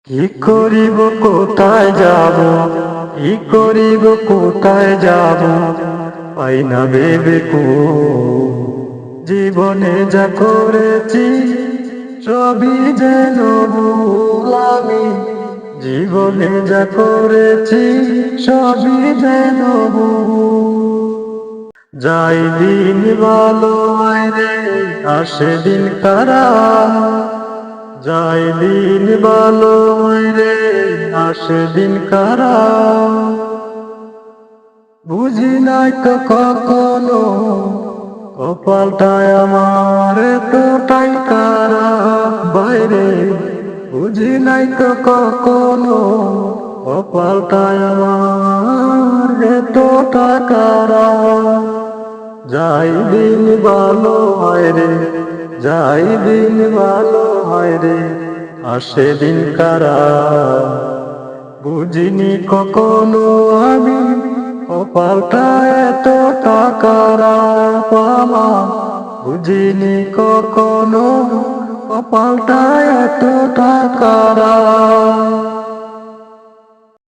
কি করিব কোথায় যাব, কি করিব কোথায় যাব, পাই না ভেবে জীবনে যা করেছি সবই যেন ভুল আমি, জীবনে যা করেছি সবই যেন ভুল। যাই দিন ভালো আয় রে, আসে দিন খারাপ, যাই দিন ভালো রে, আসে দিন খারাপ। বুঝি নাই তো কখনো কপালটায় আমার এতটাই খারাপ বাইরে, বুঝি নাই তো কখনো কপালটায় আমার এতটা খারাপ। যাই দিন ভালো হয় রে, যাই দিন ভালো হয় রে, আসে দিন খারাপ। বুঝিনি কখনো আমি কপালটা এতটা খারাপ আমার, বুঝিনি কখনো কপালটা এতটা খারাপ।